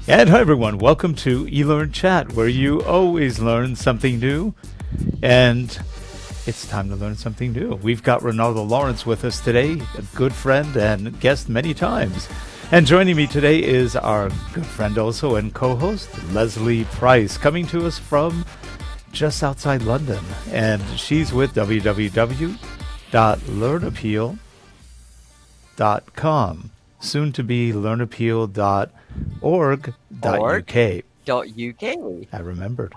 And hi everyone, welcome to eLearnChat, where you always learn something new. And it's time to learn something new. We've got Renaldo Lawrence with us today, a good friend and guest many times. And joining me today is our good friend also and co-host, Leslie Price, coming to us from just outside London. And she's with www.learnappeal.com, soon to be learnappeal.org.uk. I remembered.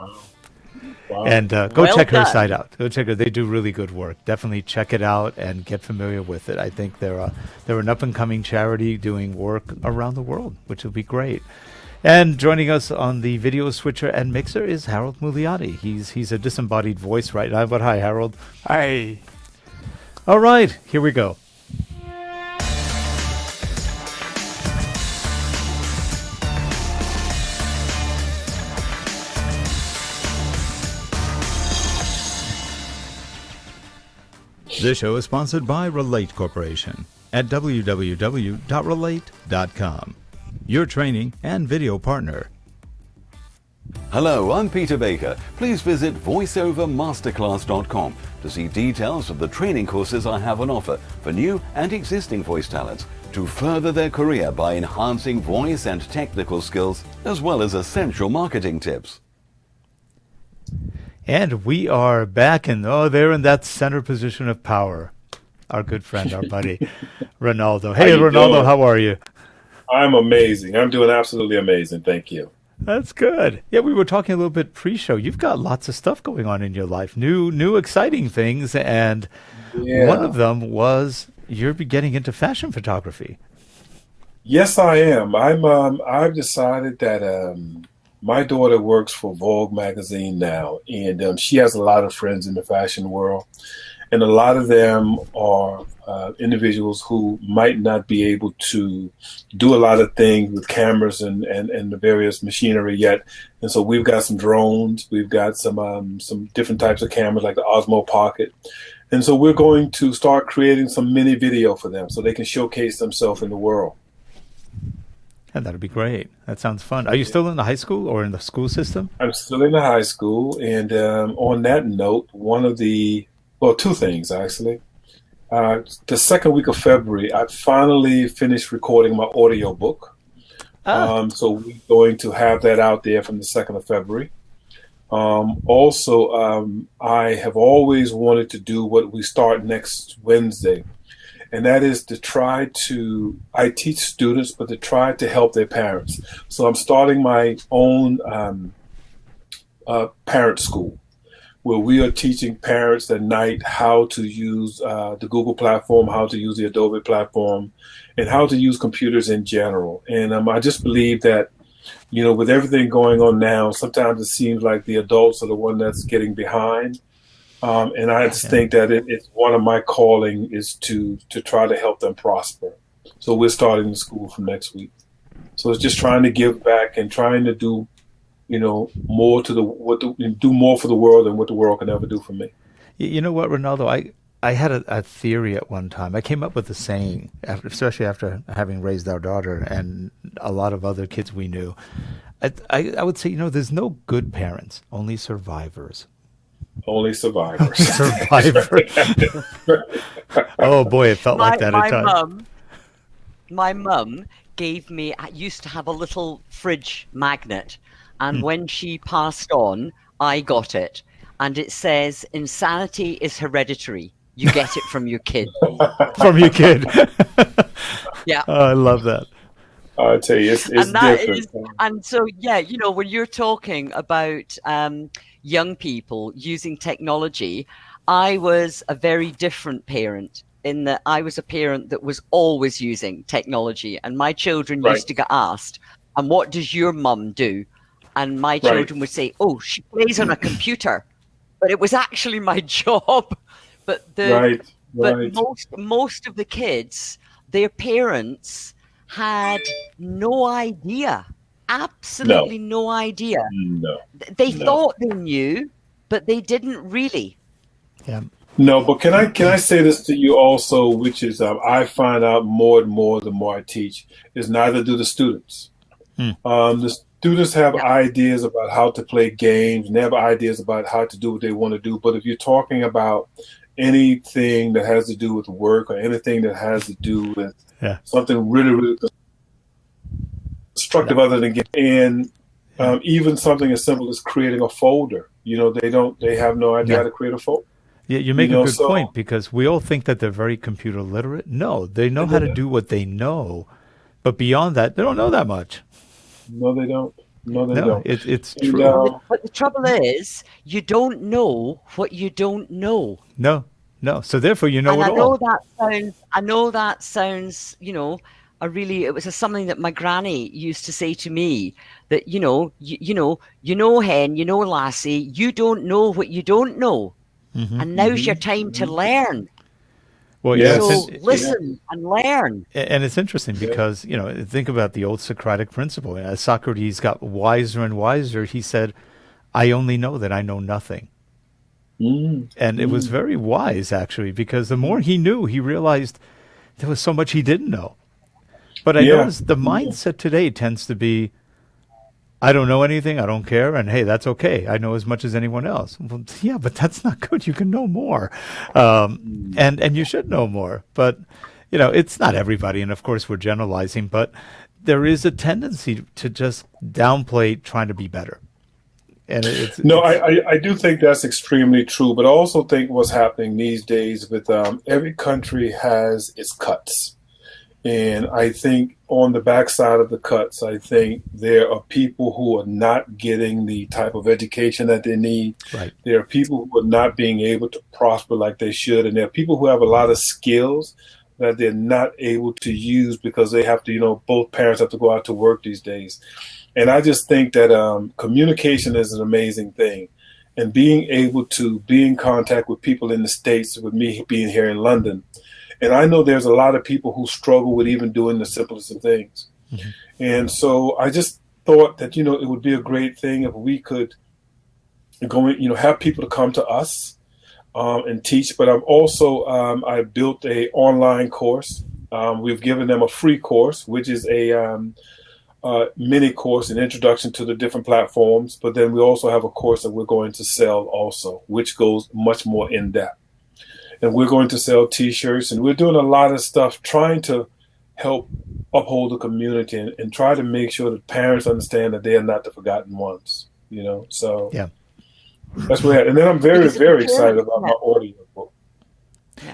Wow. And go check her site out. Go check her. They do really good work. Definitely check it out and get familiar with it. I think they're an up-and-coming charity doing work around the world, which will be great. And joining us on the video switcher and mixer is Harold Muliati. He's a disembodied voice right now, but hi, Harold. Hi. All right, here we go. This show is sponsored by Relate Corporation at www.relate.com, your training and video partner. Hello, I'm Peter Baker. Please visit voiceovermasterclass.com to see details of the training courses I have on offer for new and existing voice talents to further their career by enhancing voice and technical skills, as well as essential marketing tips. And we are back, and they're in that center position of power. Our good friend, our buddy, Renaldo. Hey, Renaldo, how are you? I'm amazing. I'm doing absolutely amazing. Thank you. That's good. Yeah, we were talking a little bit pre-show. You've got lots of stuff going on in your life, new exciting things, and one of them was you're getting into fashion photography. Yes, I am. I've decided that my daughter works for Vogue magazine now, and she has a lot of friends in the fashion world, and a lot of them are individuals who might not be able to do a lot of things with cameras and the various machinery yet. And so we've got some drones, we've got some different types of cameras like the Osmo Pocket. And so we're going to start creating some mini video for them so they can showcase themselves in the world. And that'd be great. That sounds fun. Are you still in the high school or in the school system? I'm still in the high school. And on that note, two things, actually. The second week of February, I finally finished recording my audiobook. So we're going to have that out there from the 2nd of February. I have always wanted to do what we start next Wednesday. And that is I teach students, but to try to help their parents. So I'm starting my own parent school, where we are teaching parents at night how to use the Google platform, how to use the Adobe platform, and how to use computers in general. And I just believe that, with everything going on now, sometimes it seems like the adults are the one that's getting behind. And I just think that it's one of my calling is to try to help them prosper. So we're starting the school from next week. So it's just trying to give back and trying to do, more do more for the world than what the world can ever do for me. You know what, Renaldo? I had a theory at one time. I came up with a saying, especially after having raised our daughter and a lot of other kids we knew. I would say, there's no good parents, only survivors. Only survivors. Oh boy, it felt like that at times. My mum used to have a little fridge magnet, and when she passed on, I got it, and it says, "Insanity is hereditary. You get it from your kid." From your kid. Yeah. Oh, I love that. I tell you, it's different. And so, when you're talking about young people using technology, I was a very different parent in that I was a parent that was always using technology, and my children used to get asked, "And what does your mum do?" And my children would say, "Oh, she plays on a computer," but it was actually my job. But most of the kids, their parents had no idea. Absolutely no idea. No. They thought they knew, but they didn't really. Yeah. No, but can I say this to you also, which is I find out more and more the more I teach, is neither do the students. The students have ideas about how to play games, and they have ideas about how to do what they want to do. But if you're talking about anything that has to do with work or anything that has to do with something really, really constructive other than game, and even something as simple as creating a folder, they have no idea how to create a folder. Yeah, you make a good point, because we all think that they're very computer literate. No, they know how to do what they know, but beyond that, they don't know that much. No, they don't. No, they don't. It's true. But the trouble is, you don't know what you don't know. No. So therefore, you know and it all. I know that sounds, it was something that my granny used to say to me, that, hen, lassie, you don't know what you don't know. And now's your time to learn. Well, so listen and learn. And it's interesting because, think about the old Socratic principle. As Socrates got wiser and wiser, he said, I only know that I know nothing. And it was very wise, actually, because the more he knew, he realized there was so much he didn't know. But I noticed the mindset today tends to be, I don't know anything, I don't care, and hey, that's okay. I know as much as anyone else. Well, yeah, but that's not good. You can know more. And you should know more. But, it's not everybody, and of course we're generalizing, but there is a tendency to just downplay trying to be better. And I do think that's extremely true, but I also think what's happening these days with every country has its cuts. And I think on the backside of the cuts, I think there are people who are not getting the type of education that they need. Right. There are people who are not being able to prosper like they should. And there are people who have a lot of skills that they're not able to use because they have to, both parents have to go out to work these days. And I just think that communication is an amazing thing. And being able to be in contact with people in the States, with me being here in London, and I know there's a lot of people who struggle with even doing the simplest of things. And so I just thought that, it would be a great thing if we could go, have people to come to us and teach. But I've also, I built a online course. We've given them a free course, which is a mini course, an introduction to the different platforms. But then we also have a course that we're going to sell also, which goes much more in depth. And we're going to sell T-shirts, and we're doing a lot of stuff trying to help uphold the community and try to make sure that parents understand that they are not the forgotten ones, So that's where. And then I'm very, very excited about my audiobook.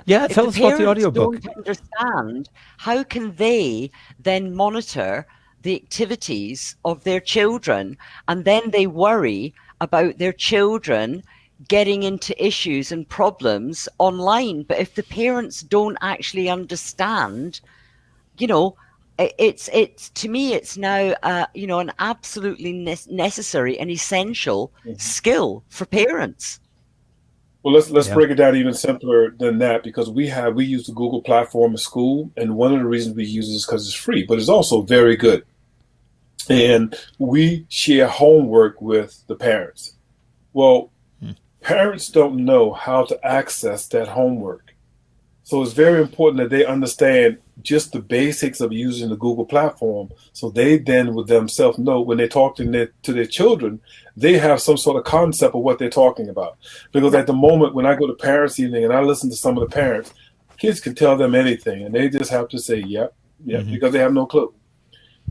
Yeah, tell us about the audiobook. If the parents don't understand, how can they then monitor the activities of their children, and then they worry about their children getting into issues and problems online? But if the parents don't actually understand, it's to me, it's now an absolutely necessary and essential skill for parents. Well, let's break it down even simpler than that, because we use the Google platform in school, and one of the reasons we use it is because it's free, but it's also very good. And we share homework with the parents. Well, parents don't know how to access that homework. So it's very important that they understand just the basics of using the Google platform, so they then with themselves know when they talk to their children, they have some sort of concept of what they're talking about. Because at the moment when I go to parents' evening and I listen to some of the parents, kids can tell them anything and they just have to say, yep, because they have no clue.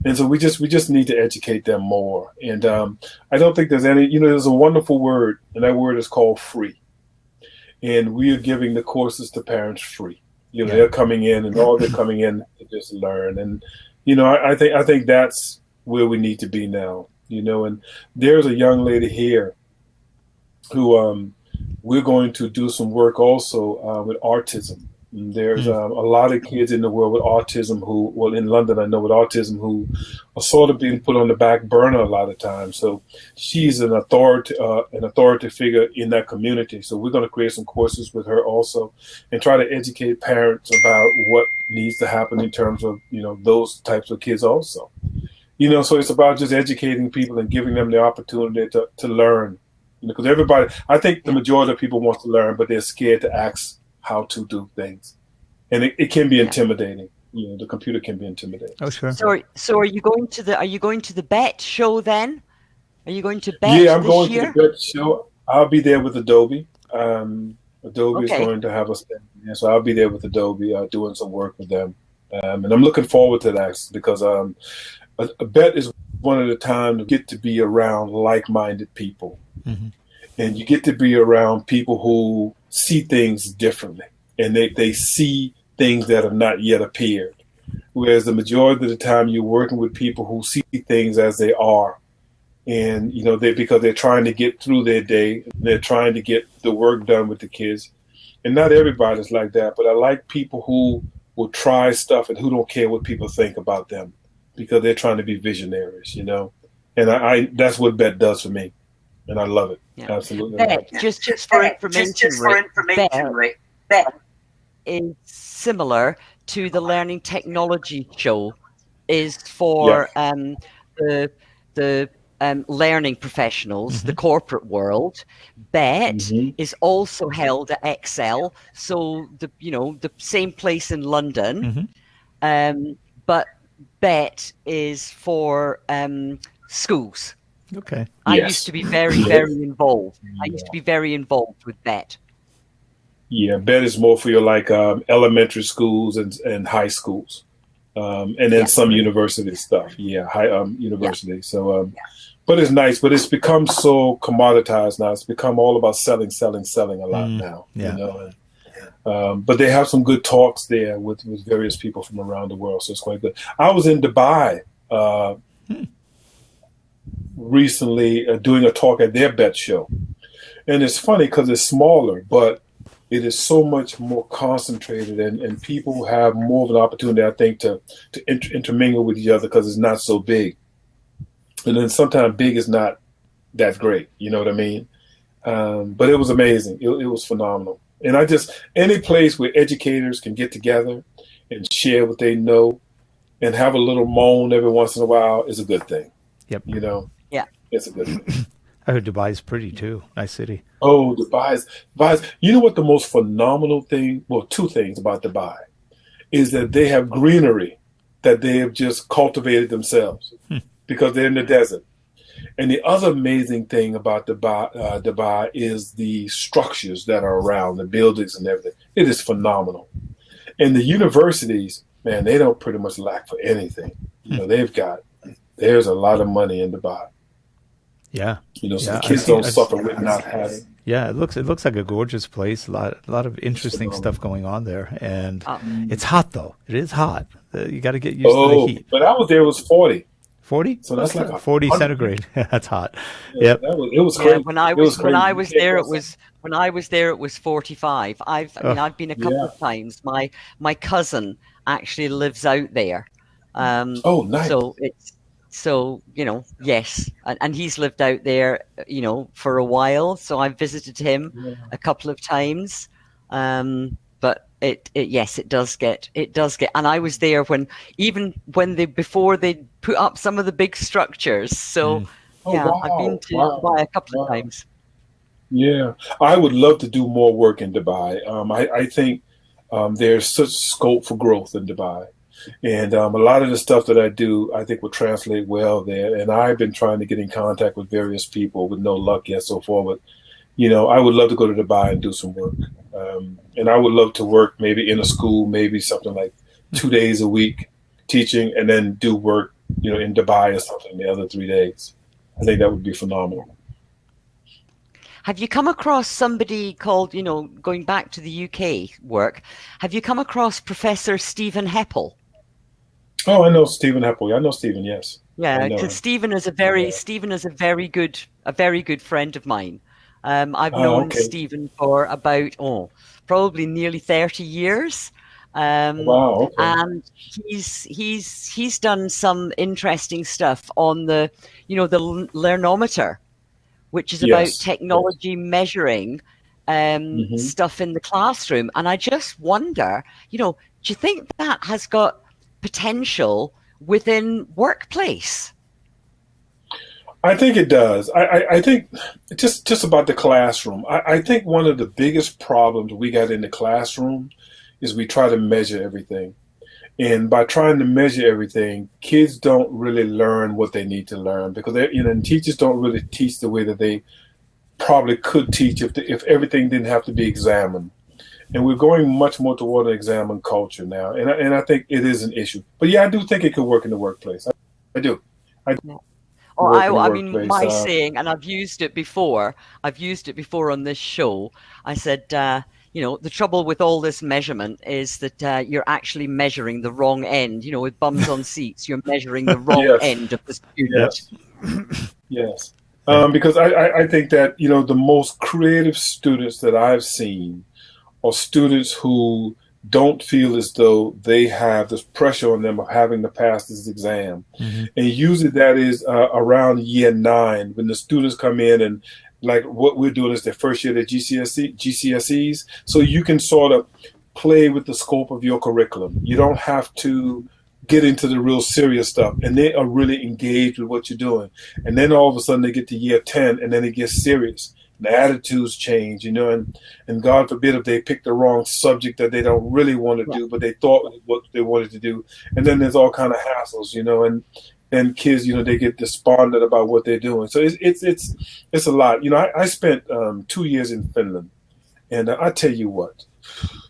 And so we just need to educate them more. And I don't think there's any, there's a wonderful word, and that word is called free. And we are giving the courses to parents free. They're coming in, and all they're coming in to just learn. And, I think that's where we need to be now, and there's a young lady here who we're going to do some work also with autism. There's a lot of kids in the world with autism in London, I know with autism, who are sort of being put on the back burner a lot of times. So she's an authority figure in that community. So we're going to create some courses with her also and try to educate parents about what needs to happen in terms of, those types of kids also. So it's about just educating people and giving them the opportunity to learn. Because I think the majority of people want to learn, but they're scared to ask how to do things. And it can be intimidating, the computer can be intimidating. Oh, sure. So are you going to the Bett show then? Are you going to Bett Yeah, I'm this going year? to the Bett show. I'll be there with Adobe. Adobe is Okay. going to have us there, so I'll be there with Adobe doing some work with them, and I'm looking forward to that because a Bett is one of the times you get to be around like-minded people, and you get to be around people who see things differently, and they see things that have not yet appeared. Whereas the majority of the time you're working with people who see things as they are. And, because they're trying to get through their day, they're trying to get the work done with the kids. And not everybody's like that, but I like people who will try stuff and who don't care what people think about them because they're trying to be visionaries, And I that's what Bett does for me. And I love it. Yeah. Absolutely. Bett, just for information, Rick, Bett is similar to the Learning Technology show is for the learning professionals, the corporate world. Bett is also held at Excel, so the same place in London, but Bett is for schools. Okay. I used to be very, very involved. I used to be very involved with Bett. Yeah, Bett is more for your elementary schools and high schools, and then some university stuff. Yeah, high university. Yeah. So, but it's nice. But it's become so commoditized now. It's become all about selling a lot now. Yeah. But they have some good talks there with various people from around the world, so it's quite good. I was in Dubai recently doing a talk at their Bett show, and it's funny because it's smaller, but it is so much more concentrated, and people have more of an opportunity, I think, to intermingle with each other because it's not so big. And then sometimes big is not that great, you know what I mean? But it was amazing. It was phenomenal. And any place where educators can get together and share what they know and have a little moan every once in a while is a good thing. Yep. Yeah. It's a good thing. I heard Dubai's pretty too. Nice city. Oh, Dubai's. You know what the most phenomenal thing, well, two things about Dubai, is that they have greenery that they have just cultivated themselves because they're in the desert. And the other amazing thing about Dubai is the structures that are around, the buildings and everything. It is phenomenal. And the universities, man, they don't pretty much lack for anything. There's a lot of money in Dubai. Yeah. So the kids don't suffer with not having. Yeah, it looks like a gorgeous place. A lot of interesting stuff going on there, and it's hot though. It is hot. You got to get used to the heat. But I was there. It was 40. 40? So that's like 40 centigrade. That's hot. Yep. It was crazy. When I was there, it was 45. I've been a couple of times. My cousin actually lives out there. Nice. So yes, and he's lived out there, for a while. So I've visited him a couple of times. But it does get, and I was there before they put up some of the big structures. So I've been to Dubai a couple of times. Yeah, I would love to do more work in Dubai. I think there's such scope for growth in Dubai. And a lot of the stuff that I do, I think will translate well there. And I've been trying to get in contact with various people with no luck yet so far. But, I would love to go to Dubai and do some work. And I would love to work maybe in a school, maybe something like 2 days a week teaching and then do work, in Dubai or something the other 3 days. I think that would be phenomenal. Have you come across somebody called, going back to the UK work, have you come across Professor Stephen Heppel? Oh, I know Stephen Heppel. I know Stephen. Yes. Yeah, because Stephen is a very good friend of mine. I've known Stephen for about probably nearly 30 years. Wow. Okay. And he's done some interesting stuff on the the Learnometer, which is about technology measuring stuff in the classroom. And I just wonder, do you think that has got potential within workplace? I think it does. I think just about the classroom. I think one of the biggest problems we got in the classroom is we try to measure everything. And by trying to measure everything, kids don't really learn what they need to learn, because and teachers don't really teach the way that they probably could teach if everything didn't have to be examined. And we're going much more toward an examined culture now, and I think it is an issue. But yeah, I do think it could work in the workplace. I do. I mean, my saying, and I've used it before on this show. I said, the trouble with all this measurement is that you're actually measuring the wrong end. With bums on seats, you're measuring the wrong end of the student. Yes. Because I think that, the most creative students that I've seen are students who don't feel as though they have this pressure on them of having to pass this exam. Mm-hmm. And usually that is around year 9, when the students come in, and like what we're doing is their first year at GCSEs. So you can sort of play with the scope of your curriculum. You don't have to get into the real serious stuff, and they are really engaged with what you're doing. And then all of a sudden they get to year 10, and then it gets serious. The attitudes change, and God forbid if they pick the wrong subject that they don't really want to do, but they thought what they wanted to do. And then there's all kind of hassles, and kids, they get despondent about what they're doing. So it's a lot. I spent 2 years in Finland, and I tell you what,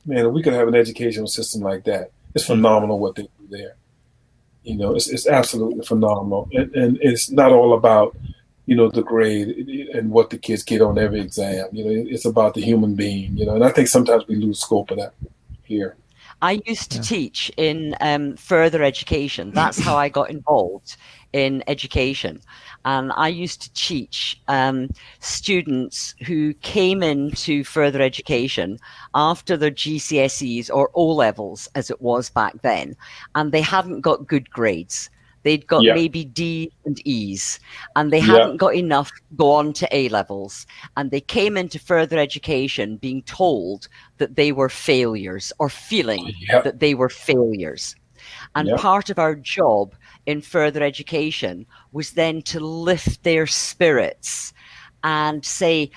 man, if we could have an educational system like that, it's phenomenal what they do there. It's absolutely phenomenal. And it's not all about, the grade and what the kids get on every exam. It's about the human being, and I think sometimes we lose scope of that here. I used to teach in further education. That's how I got involved in education. And I used to teach students who came into further education after their GCSEs or O-levels, as it was back then, and they hadn't got good grades. They'd got maybe D and E's, and they hadn't got enough to go on to A-levels. And they came into further education being told that they were failures, or feeling that they were failures. And part of our job in further education was then to lift their spirits and say,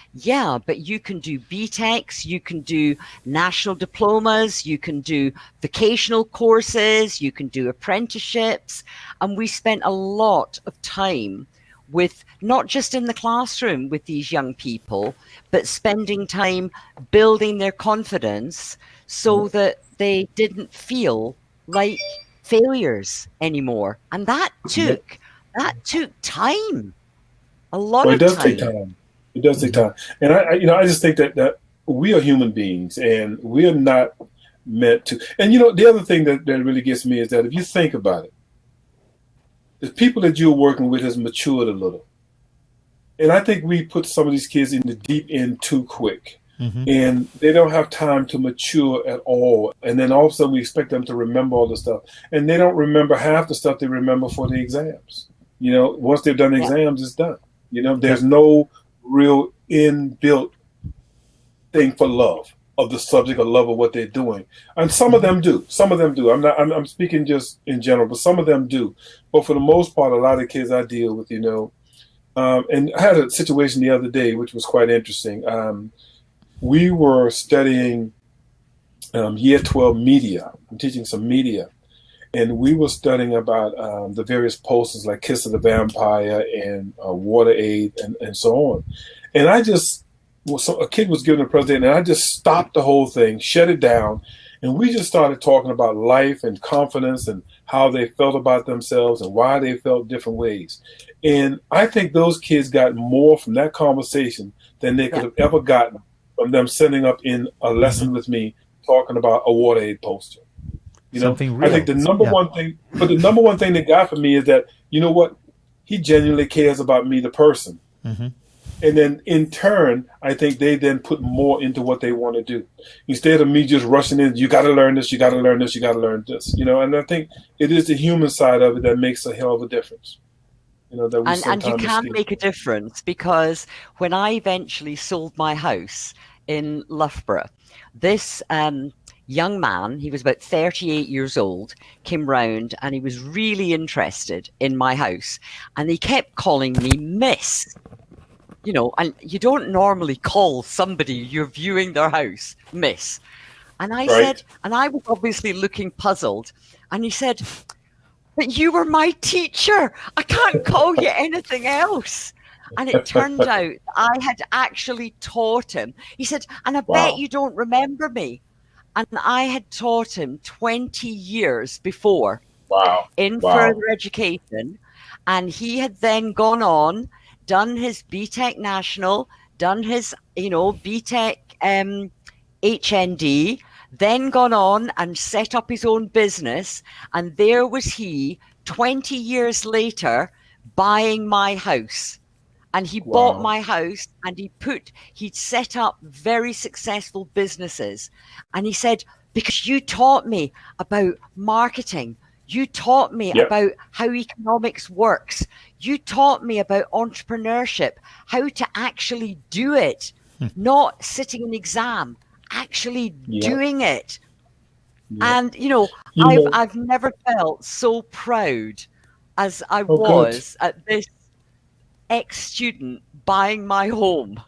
but you can do BTECs, you can do national diplomas, you can do vocational courses, you can do apprenticeships. And we spent a lot of time with, not just in the classroom with these young people, but spending time building their confidence so that they didn't feel like failures anymore. And that took time. A lot of time. It does take time. It does take time. And I just think that we are human beings, and we are not meant to. And the other thing that really gets me is that if you think about it, the people that you're working with has matured a little. And I think we put some of these kids in the deep end too quick. Mm-hmm. And they don't have time to mature at all. And then all of a sudden we expect them to remember all the stuff. And they don't remember half the stuff they remember for the exams. Once they've done the exams, it's done. There's no real inbuilt thing for love of the subject or love of what they're doing. And some of them do. I'm speaking just in general, but some of them do. But for the most part, a lot of kids I deal with, and I had a situation the other day, which was quite interesting. We were studying year 12 media. I'm teaching some media. And we were studying about the various posters like Kiss of the Vampire and Water Aid and so on. And a kid was giving a presentation, and I just stopped the whole thing, shut it down, and we just started talking about life and confidence and how they felt about themselves and why they felt different ways. And I think those kids got more from that conversation than they could have ever gotten from them sitting up in a lesson with me talking about a Water Aid poster. Something real. I think the number one thing they got from me is that, he genuinely cares about me, the person. Mm-hmm. And then in turn, I think they then put more into what they want to do. Instead of me just rushing in, you got to learn this, you got to learn this, you got to learn this, and I think it is the human side of it that makes a hell of a difference. And you can make a difference, because when I eventually sold my house in Loughborough, this young man, he was about 38 years old, came round, and he was really interested in my house, and he kept calling me Miss. And you don't normally call somebody you're viewing their house Miss. And I said, and I was obviously looking puzzled, And he said, but you were my teacher. I can't call you anything else. And it turned out I had actually taught him. He said, and I bet you don't remember me. And I had taught him 20 years before in further education. And he had then gone on, done his BTEC National, done his, BTEC HND, then gone on and set up his own business. And there was he 20 years later buying my house. And he bought my house, and he'd set up very successful businesses. And he said, because you taught me about marketing, you taught me about how economics works, you taught me about entrepreneurship, how to actually do it, not sitting an exam, actually doing it. And, I've never felt so proud as I was at this ex-student buying my home.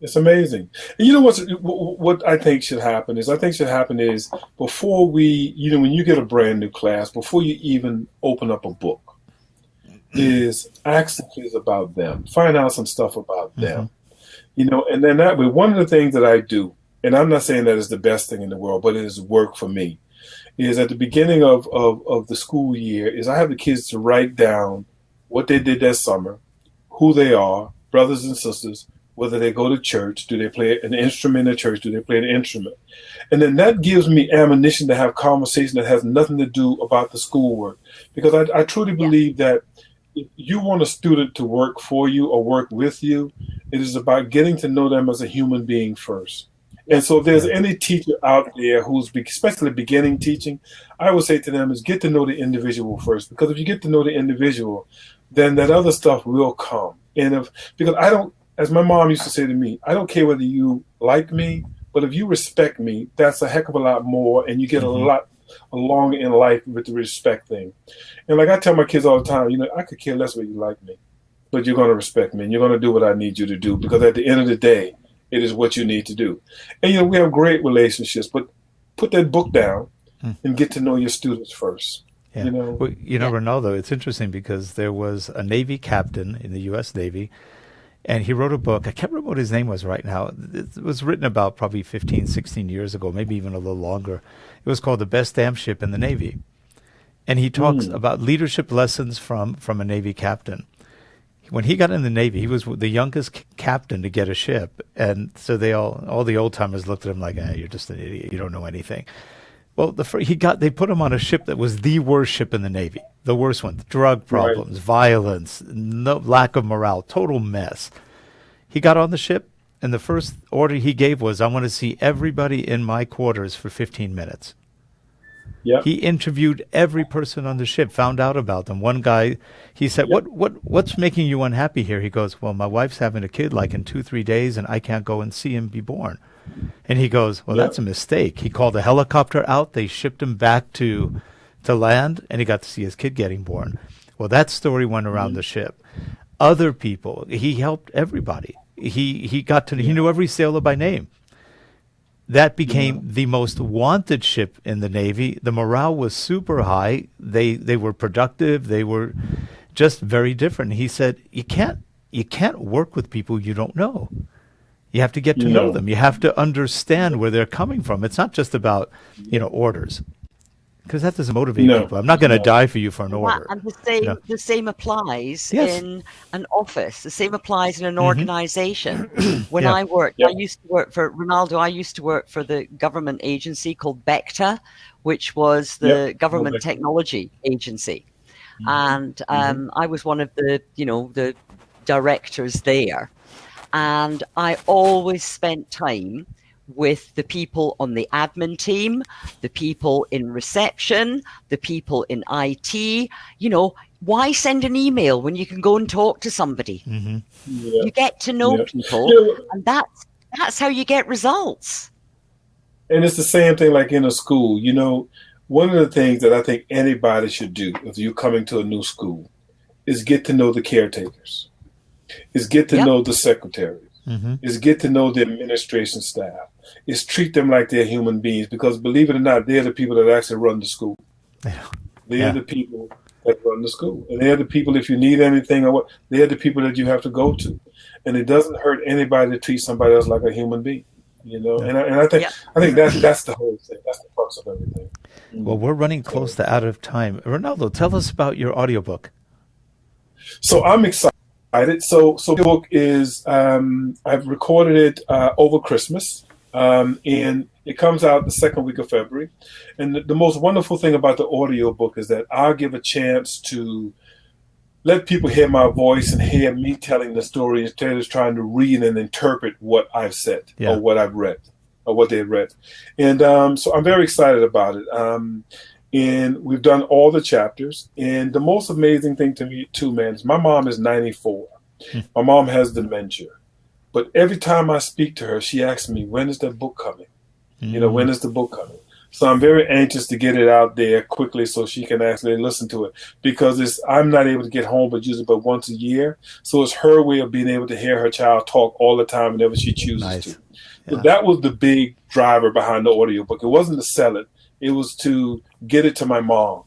It's amazing. And you know what I think should happen is before we, when you get a brand new class, before you even open up a book, is ask the kids about them, find out some stuff about them, and then that way, one of the things that I do, and I'm not saying that is the best thing in the world, but it has worked for me, is at the beginning of the school year is I have the kids to write down what they did that summer, who they are, brothers and sisters, whether they go to church, do they play an instrument in church, do they play an instrument? And then that gives me ammunition to have conversation that has nothing to do about the schoolwork. Because I truly believe that if you want a student to work for you or work with you, it is about getting to know them as a human being first. And so if there's any teacher out there who's especially beginning teaching, I would say to them is get to know the individual first. Because if you get to know the individual, then that other stuff will come. And because I don't, as my mom used to say to me, I don't care whether you like me, but if you respect me, that's a heck of a lot more, and you get a lot along in life with the respect thing. And like I tell my kids all the time, I could care less whether you like me, but you're going to respect me, and you're going to do what I need you to do, because at the end of the day, it is what you need to do. And we have great relationships, but put that book down and get to know your students first. Yeah. Well, Renaldo, it's interesting because there was a Navy captain in the U.S. Navy, and he wrote a book. I can't remember what his name was right now. It was written about probably 15, 16 years ago, maybe even a little longer. It was called The Best Damn Ship in the Navy. And he talks about leadership lessons from a Navy captain. When he got in the Navy, he was the youngest captain to get a ship. And so all the old-timers looked at him like, you're just an idiot. You don't know anything. Well, they put him on a ship that was the worst ship in the Navy, the worst one, drug problems, violence, no lack of morale, total mess. He got on the ship, and the first order he gave was, I want to see everybody in my quarters for 15 minutes. Yep. He interviewed every person on the ship, found out about them. One guy, he said, what's making you unhappy here? He goes, well, my wife's having a kid like in 2-3 days, and I can't go and see him be born. And he goes, well, that's a mistake. He called a helicopter out. They shipped him back to land, and he got to see his kid getting born. Well, that story went around the ship. Other people, he helped everybody. He knew every sailor by name. That became the most wanted ship in the Navy. The morale was super high. They were productive. They were just very different. He said, you can't work with people you don't know. You have to get to know them. You have to understand where they're coming from. It's not just about, orders, because that doesn't motivate people. I'm not going to die for you for an order. And the same applies in an office. The same applies in an organization. When I worked, I used to work for Renaldo. I used to work for the government agency called Bett, which was the government technology agency, and I was one of the the directors there. And I always spent time with the people on the admin team, the people in reception, the people in IT. Why send an email when you can go and talk to somebody? You get to know people, and that's how you get results. And it's the same thing like in a school. One of the things that I think anybody should do if you're coming to a new school is get to know the caretakers. Is get to know the secretaries. Is get to know the administration staff. Is treat them like they're human beings, because believe it or not, they're the people that actually run the school. They are the people that run the school, and they are the people, if you need anything or what, they are the people that you have to go to. And it doesn't hurt anybody to treat somebody else like a human being, you know. And I think that's the whole thing. That's the crux of everything. Well, we're running close to out of time. Renaldo, tell us about your audiobook. So I'm excited. So the book is I've recorded it over Christmas, and it comes out the second week of February. And the most wonderful thing about the audiobook is that I'll give a chance to let people hear my voice and hear me telling the story instead of trying to read and interpret what I've said or what I've read or what they've read. And so I'm very excited about it. And we've done all the chapters. And the most amazing thing to me, too, man, is my mom is 94. My mom has dementia. But every time I speak to her, she asks me, when is that book coming? You know, when is the book coming? So I'm very anxious to get it out there quickly so she can actually listen to it, because I'm not able to get home but usually but once a year. So it's her way of being able to hear her child talk all the time whenever she chooses to. So that was the big driver behind the audiobook. It wasn't to sell it. It was to get it to my mom.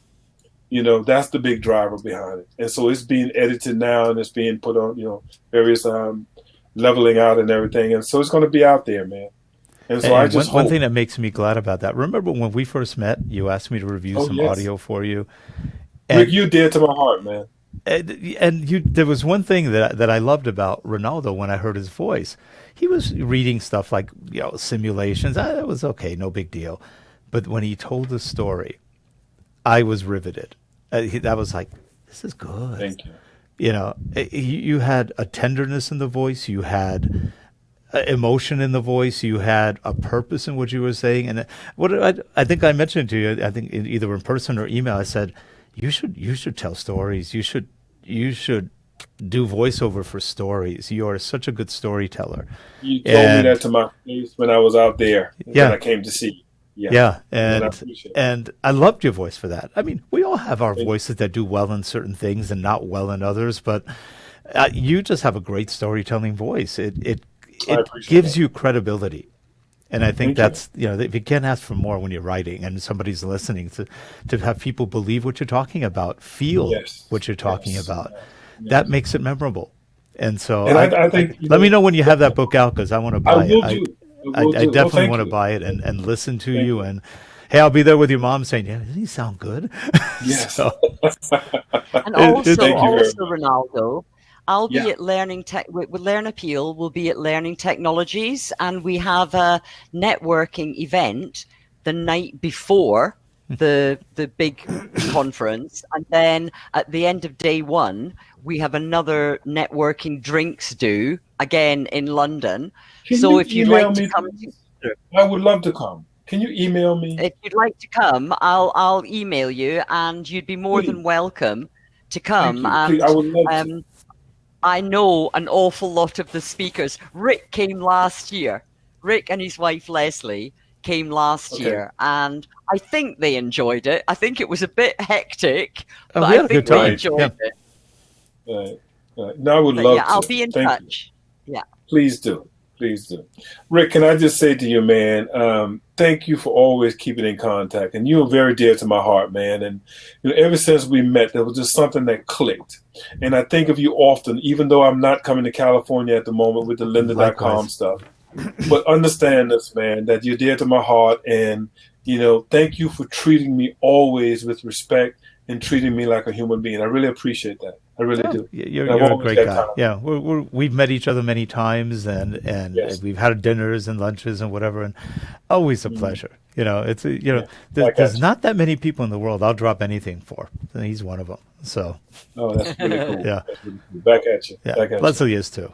You know, that's the big driver behind it. And so it's being edited now and it's being put on, you know, various leveling out and everything. And so it's going to be out there, man. And so one thing that makes me glad about that, remember when we first met, you asked me to review some audio for you. And Rick, you dear to my heart, man. And there was one thing that I loved about Renaldo when I heard his voice. He was reading stuff like, you know, simulations. It was okay, no big deal. But when he told the story, I was riveted. That was like, this is good. Thank you. You know, you had a tenderness in the voice. You had emotion in the voice. You had a purpose in what you were saying. And I think I mentioned to you, I think either in person or email, I said, you should tell stories. You should do voiceover for stories. You are such a good storyteller. You told me that to my face when I was out there when I came to see you. And I loved your voice for that. I mean, we all have our voices that do well in certain things and not well in others, but you just have a great storytelling voice. It gives you credibility. And I think that's, you know, if you can't ask for more when you're writing and somebody's listening, to have people believe what you're talking about, feel what you're talking about, that makes it memorable. And so I think, let me know when you have that book out, because I want to buy it. I definitely want to buy it and listen to you. And hey, I'll be there with your mom saying, yeah, doesn't he sound good? Yes. And also Renaldo, I'll be at with Learn Appeal. We'll be at Learning Technologies, and we have a networking event the night before the big conference, and then at the end of day one, we have another networking drinks do again in London. So if you'd like to come, I would love to come. Can you email me? If you'd like to come, I'll email you, and you'd be more than welcome to come. And I would love to. I know an awful lot of the speakers. Rick came last year. Rick and his wife Leslie came last year, and I think they enjoyed it. I think it was a bit hectic, but I think they enjoyed it. No, I would love to. I'll be in touch. Yeah. Please do. Please do. Rick, can I just say to you, man, thank you for always keeping in contact. And you are very dear to my heart, man. And you know, ever since we met, there was just something that clicked. And I think of you often, even though I'm not coming to California at the moment with the lynda.com stuff. But understand this, man, that you're dear to my heart. And, you know, thank you for treating me always with respect and treating me like a human being. I really appreciate that. I really do. You're a great guy. Time. Yeah, we've met each other many times, and we've had dinners and lunches and whatever, and always a pleasure. You know, it's there's not that many people in the world I'll drop anything for. And he's one of them. So. Oh, that's really cool. Yeah. That's really cool. Back at you. Yeah. Back at Leslie is too.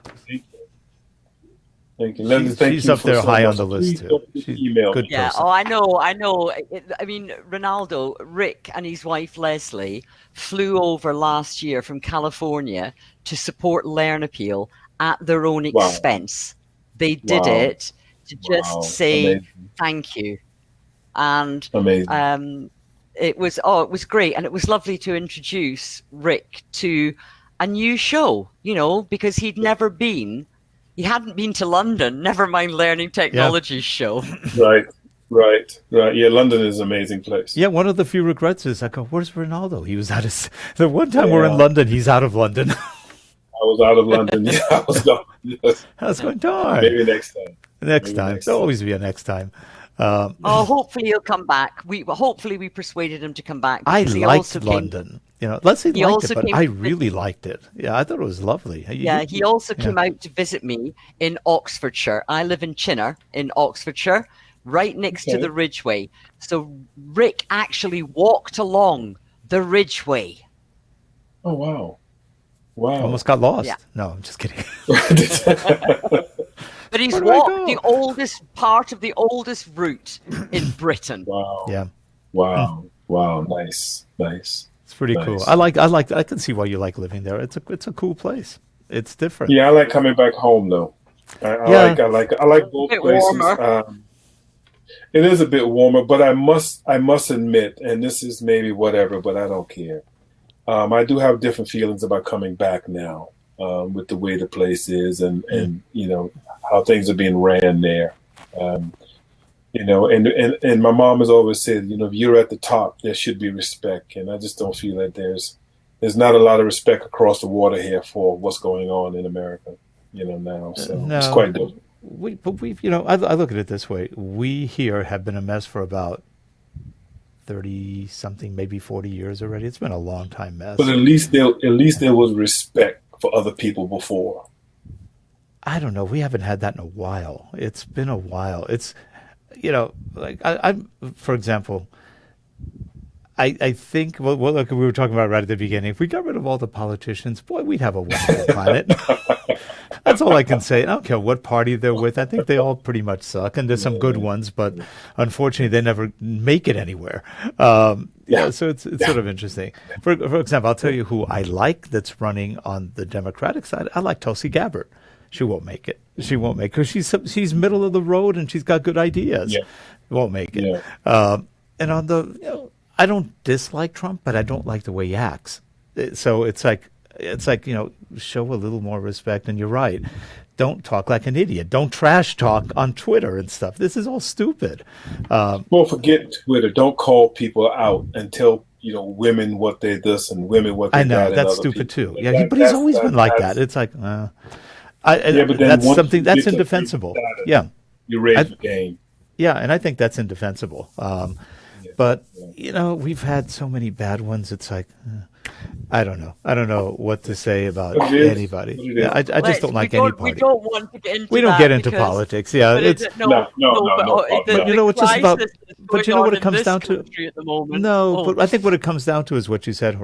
Thank you. She's up there high on the list too. Email. Good person. Oh, I know. I mean, Renaldo, Rick and his wife Leslie flew over last year from California to support Learn Appeal at their own expense. They did it to just say thank you. And it was great. And it was lovely to introduce Rick to a new show, you know, because he hadn't been to London, never mind Learning Technologies show. Right. Right. Right. Yeah, London is an amazing place. Yeah, one of the few regrets is I go, where's Ronaldo? He was the one time we're in Yeah. London, he's out of London. I was out of London. Yeah, I was gone. Yes. I was going, darn. Maybe next time. Next Maybe time. next There'll time. always be a next time. Oh, hopefully he'll come back. Hopefully we persuaded him to come back. I because he liked also London. You know, let's say he liked also it, but came I to really liked it. Yeah, I thought it was lovely. Yeah, he also yeah. came out to visit me in Oxfordshire. I live in Chinner in Oxfordshire, right next to Okay. the Ridgeway. So Rick actually walked along the Ridgeway. Oh, wow. Wow. Almost got lost. Yeah. No, I'm just kidding. But he's Where do I walked go? the oldest part of the oldest route in Britain. Wow. Yeah, Wow. Wow. Nice. Nice. it's pretty Nice. cool. I can see why you like living there. It's a cool place. It's different. Yeah, I like coming back home though. Yeah. I like both Bit places. warmer. It is a bit warmer, but I must admit, and this is maybe whatever, but I don't care. I do have different feelings about coming back now, with the way the place is and you know how things are being ran there. You know, and my mom has always said, you know, if you're at the top, there should be respect, and I just don't feel that there's not a lot of respect across the water here for what's going on in America, you know, now. So it's quite different. We've you know, I look at it this way. We here have been a mess for about 30 something, maybe 40 years already. It's been a long time mess. But at least there was respect for other people before. I don't know. We haven't had that in a while. It's been a while. It's, you know, like I'm, for example, I think, well, like we were talking about right at the beginning, if we got rid of all the politicians, boy, we'd have a wonderful planet. That's all I can say. I don't care what party they're with. I think they all pretty much suck, and there's some good ones, but unfortunately, they never make it anywhere. Yeah, so it's sort of interesting. For example, I'll tell you who I like that's running on the Democratic side. I like Tulsi Gabbard. She won't make it. She won't make it because she's middle of the road and she's got good ideas. Yeah. Won't make it. Yeah. And on the, you know, I don't dislike Trump, but I don't like the way he acts. So it's like, you know, show a little more respect. And you're right. Don't talk like an idiot. Don't trash talk on Twitter and stuff. This is all stupid. Well, forget Twitter. Don't call people out and tell, you know, women what they this and women what they I know that. that's stupid too. Yeah, but he's always been like that. It's like, but then that's once something you that's get to indefensible. status, Yeah. You raise the game. Yeah, and I think that's indefensible. But, you know, we've had so many bad ones. It's like, I don't know. I don't know what to say about anybody. Yeah, I just don't like any party. We don't want to get into We don't that get into because- politics. Yeah, but it's No. But you know, it's just about. But you know what it comes down to. At the moment. No, Oh. but I think what it comes down to is what you said,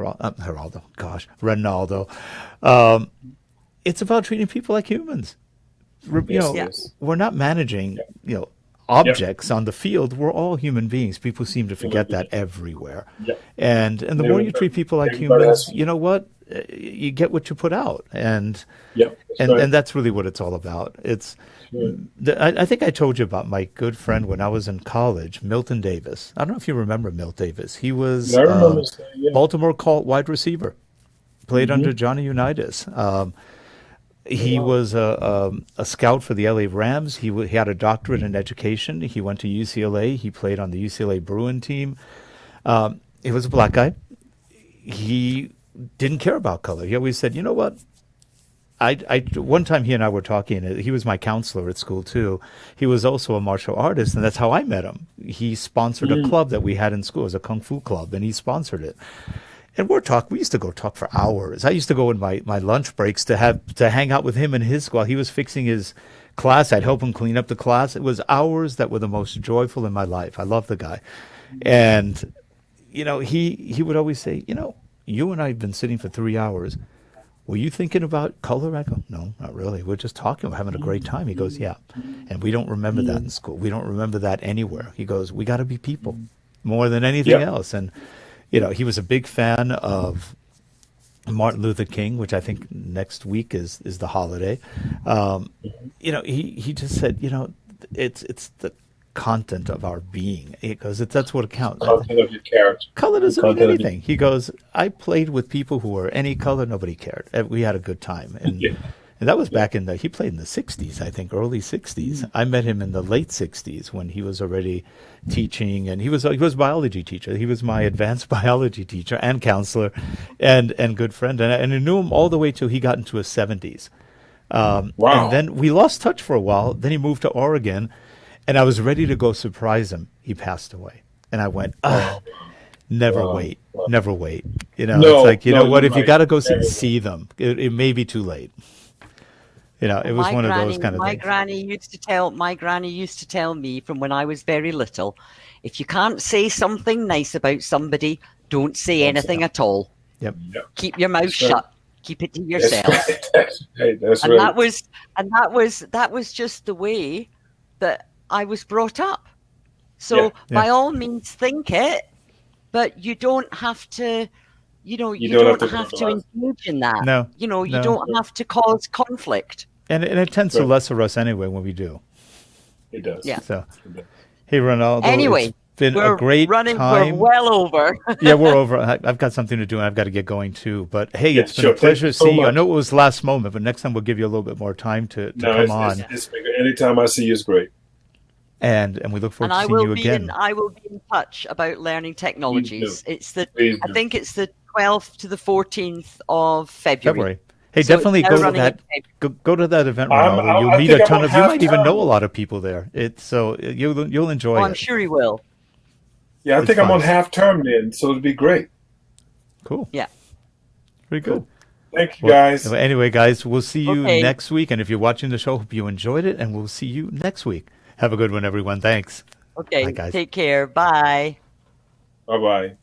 Renaldo. It's about treating people like humans. You know, Yes. we're not managing, you know, objects on the field. We're all human beings. People seem to forget that everywhere. Yeah. And the more you treat people like Everybody humans, has- you know what? You get what you put out. And Yeah. and that's really what it's all about. It's I think I told you about my good friend when I was in college, Milton Davis. I don't know if you remember Milt Davis. He was I remember saying, yeah. Baltimore Colt wide receiver, played under Johnny Unitas. He was a scout for the LA Rams. He had a doctorate in education. He went to UCLA. He played on the UCLA Bruin team. He was a black guy. He didn't care about color. He always said, you know what? One time he and I were talking. He was my counselor at school too. He was also a martial artist, and that's how I met him. He sponsored a club that we had in school. It was a kung fu club, and he sponsored it. And we used to go talk for hours. I used to go in my lunch breaks to hang out with him in his while he was fixing his class. I'd help him clean up the class. It was hours that were the most joyful in my life. I love the guy. And, you know, he would always say, you know, you and I have been sitting for 3 hours. Were you thinking about color? I go, no, not really. We're just talking. We're having a great time. He goes, yeah. And we don't remember that in school. We don't remember that anywhere. He goes, we got to be people more than anything else. And, you know, he was a big fan of Martin Luther King, which I think next week is the holiday. You know, he just said, you know, it's the content of our being. He goes, that's what counts. Content of your character. Color doesn't mean Content of anything. He goes, I played with people who were any color, nobody cared. We had a good time. And And that was back in he played in the 60s, I think, early 60s. I met him in the late 60s when he was already teaching, and he was a biology teacher. He was my advanced biology teacher and counselor and good friend. And I knew him all the way till he got into his 70s. Wow. And then we lost touch for a while. Then he moved to Oregon, and I was ready to go surprise him. He passed away. And I went, never wait. Never wait. You know, No, it's like, you know what, if you right. got to go see them, it may be too late. You know, it was one of those kind of my things. My granny used to tell me from when I was very little, if you can't say something nice about somebody, don't say anything at all. Yep. Keep your mouth That's shut. right. Keep it to That's yourself. right. That's And right. that was just the way that I was brought up. So by all means think it, but you don't have to, you don't have to engage in that. No, you no. don't have to cause conflict. And it tends to lesser us anyway when we do. It does. Yeah. So, hey, Renaldo, Anyway, it's been we're a great running. time. We're well over. Yeah, we're over. I've got something to do, and I've got to get going too. But hey, it's been sure. a pleasure to Thank you so see you. I much. know it was last moment, but next time we'll give you a little bit more time to come on. Anytime I see you is great. And we look forward And to seeing you again. I will be in touch about learning technologies. Please I think it's the 12th to the 14th of February. Hey, So definitely it's go now to running that. in Go to that event, I'm- Renaldo. You'll I meet think a I'm ton on of. You might even half-time. know a lot of people there. You'll enjoy Oh, it. I'm sure he will. Yeah, I It's think I'm fun. on half term then, so it'll be great. Cool. Yeah. Very good. Thank you, Well, guys. anyway, guys, we'll see you Okay. next week. And if you're watching the show, hope you enjoyed it. And we'll see you next week. Have a good one, everyone. Thanks. Okay. Bye, guys. Take care. Bye. Bye bye.